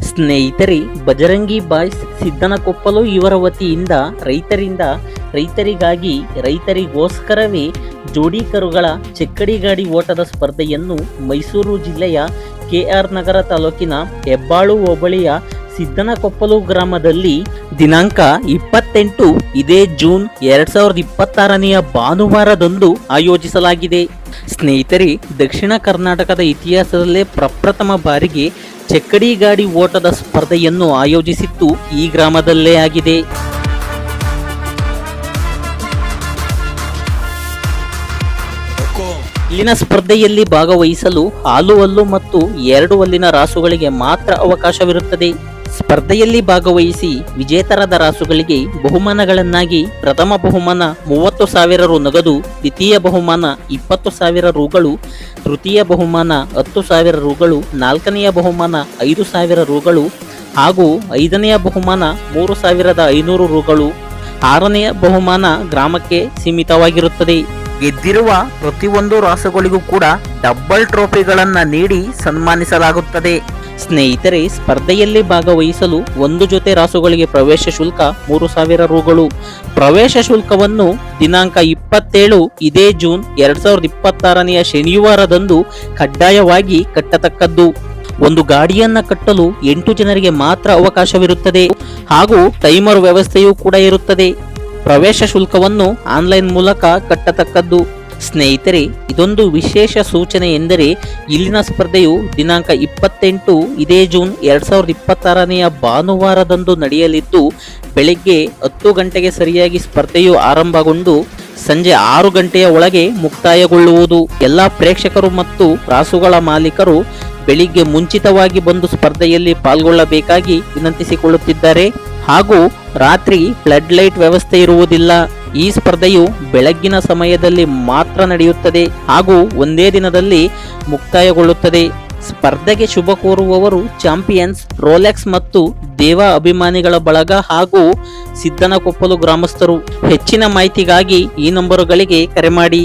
ಸ್ನೇಹಿತರೆ, ಬಜರಂಗಿ ಬಾಯ್ಸ್ ಸಿದ್ದನಕೊಪ್ಪಲು ಇವರ ವತಿಯಿಂದ ರೈತರಿಗಾಗಿ ರೈತರಿಗೋಸ್ಕರವೇ ಜೋಡಿ ಕರುಗಳ ಚಕ್ಕಡಿ ಗಾಡಿ ಓಟದ ಸ್ಪರ್ಧೆಯನ್ನು ಮೈಸೂರು ಜಿಲ್ಲೆಯ ಕೆಆರ್ ನಗರ ತಾಲೂಕಿನ ಹೆಬ್ಬಾಳು ಹೋಬಳಿಯ ಸಿದ್ದನಕೊಪ್ಪಲು ಗ್ರಾಮದಲ್ಲಿ ದಿನಾಂಕ 28 ಇದೇ ಜೂನ್ 2026ನೆಯ ಭಾನುವಾರದಂದು ಆಯೋಜಿಸಲಾಗಿದೆ. ಸ್ನೇಹಿತರೆ, ದಕ್ಷಿಣ ಕರ್ನಾಟಕದ ಇತಿಹಾಸದಲ್ಲೇ ಪ್ರಪ್ರಥಮ ಬಾರಿಗೆ ಚಕ್ಕಡಿ ಗಾಡಿ ಓಟದ ಸ್ಪರ್ಧೆಯನ್ನು ಆಯೋಜಿಸಿದ್ದು ಈ ಗ್ರಾಮದಲ್ಲೇ ಆಗಿದೆ. ಇಲ್ಲಿನ ಸ್ಪರ್ಧೆಯಲ್ಲಿ ಭಾಗವಹಿಸಲು ಹಾಲು ಹಲ್ಲು ಮತ್ತು 2 ಹಲ್ಲಿನ ರಾಸುಗಳಿಗೆ ಮಾತ್ರ ಅವಕಾಶವಿರುತ್ತದೆ. ಸ್ಪರ್ಧೆಯಲ್ಲಿ ಭಾಗವಹಿಸಿ ವಿಜೇತರಾದ ರಾಸುಗಳಿಗೆ ಬಹುಮಾನಗಳನ್ನಾಗಿ ಪ್ರಥಮ ಬಹುಮಾನ 30,000 ರು ನಗದು, ದ್ವಿತೀಯ ಬಹುಮಾನ 20,000 ರುಗಳು, ತೃತೀಯ ಬಹುಮಾನ 10,000 ರುಗಳು, ನಾಲ್ಕನೆಯ ಬಹುಮಾನ 5,000 ರುಗಳು ಹಾಗೂ ಐದನೆಯ ಬಹುಮಾನ 3,500 ರುಗಳು, ಆರನೆಯ ಬಹುಮಾನ ಗ್ರಾಮಕ್ಕೆ ಸೀಮಿತವಾಗಿರುತ್ತದೆ. ಗೆದ್ದಿರುವ ಪ್ರತಿಯೊಂದು ರಾಸುಗಳಿಗೂ ಕೂಡ ಡಬಲ್ ಟ್ರೋಫಿಗಳನ್ನು ನೀಡಿ ಸನ್ಮಾನಿಸಲಾಗುತ್ತದೆ. ಸ್ನೇಹಿತರೆ, ಸ್ಪರ್ಧೆಯಲ್ಲಿ ಭಾಗವಹಿಸಲು ಒಂದು ಜೊತೆ ರಾಸುಗಳಿಗೆ ಪ್ರವೇಶ ಶುಲ್ಕ 3,000 ರುಗಳು. ಪ್ರವೇಶ ಶುಲ್ಕವನ್ನು ದಿನಾಂಕ 27 ಇದೇ ಜೂನ್ 2026ನೆಯ ಶನಿವಾರದಂದು ಕಡ್ಡಾಯವಾಗಿ ಕಟ್ಟತಕ್ಕದ್ದು. ಒಂದು ಗಾಡಿಯನ್ನ ಕಟ್ಟಲು 8 ಜನರಿಗೆ ಮಾತ್ರ ಅವಕಾಶವಿರುತ್ತದೆ ಹಾಗೂ ಟೈಮರ್ ವ್ಯವಸ್ಥೆಯೂ ಕೂಡ ಇರುತ್ತದೆ. ಪ್ರವೇಶ ಶುಲ್ಕವನ್ನು ಆನ್ಲೈನ್ ಮೂಲಕ ಕಟ್ಟತಕ್ಕದ್ದು. ಸ್ನೇಹಿತರೆ, ಇದೊಂದು ವಿಶೇಷ ಸೂಚನೆ ಎಂದರೆ ಇಲ್ಲಿನ ಸ್ಪರ್ಧೆಯು ದಿನಾಂಕ 28 ಇದೇ ಜೂನ್ 2026ನೆಯ ಭಾನುವಾರದಂದು ನಡೆಯಲಿದ್ದು ಬೆಳಗ್ಗೆ 10 ಗಂಟೆಗೆ ಸರಿಯಾಗಿ ಸ್ಪರ್ಧೆಯು ಆರಂಭಗೊಂಡು ಸಂಜೆ 6 ಗಂಟೆಯ ಒಳಗೆ ಮುಕ್ತಾಯಗೊಳ್ಳುವುದು. ಎಲ್ಲ ಪ್ರೇಕ್ಷಕರು ಮತ್ತು ರಾಸುಗಳ ಮಾಲೀಕರು ಬೆಳಿಗ್ಗೆ ಮುಂಚಿತವಾಗಿ ಬಂದು ಸ್ಪರ್ಧೆಯಲ್ಲಿ ಪಾಲ್ಗೊಳ್ಳಬೇಕಾಗಿ ವಿನಂತಿಸಿಕೊಳ್ಳುತ್ತಿದ್ದಾರೆ. ಹಾಗೂ ರಾತ್ರಿ ಫ್ಲಡ್ ಲೈಟ್ ವ್ಯವಸ್ಥೆ ಇರುವುದಿಲ್ಲ. ಈ ಸ್ಪರ್ಧೆಯು ಬೆಳಗ್ಗಿನ ಸಮಯದಲ್ಲಿ ಮಾತ್ರ ನಡೆಯುತ್ತದೆ ಹಾಗೂ ಒಂದೇ ದಿನದಲ್ಲಿ ಮುಕ್ತಾಯಗೊಳ್ಳುತ್ತದೆ. ಸ್ಪರ್ಧೆಗೆ ಶುಭ ಕೋರುವವರು ಚಾಂಪಿಯನ್ಸ್, ರೋಲೆಕ್ಸ್ ಮತ್ತು ದೇವ ಅಭಿಮಾನಿಗಳ ಬಳಗ ಹಾಗೂ ಸಿದ್ದನಕೊಪ್ಪಲು ಗ್ರಾಮಸ್ಥರು. ಹೆಚ್ಚಿನ ಮಾಹಿತಿಗಾಗಿ ಈ ನಂಬರುಗಳಿಗೆ ಕರೆ ಮಾಡಿ.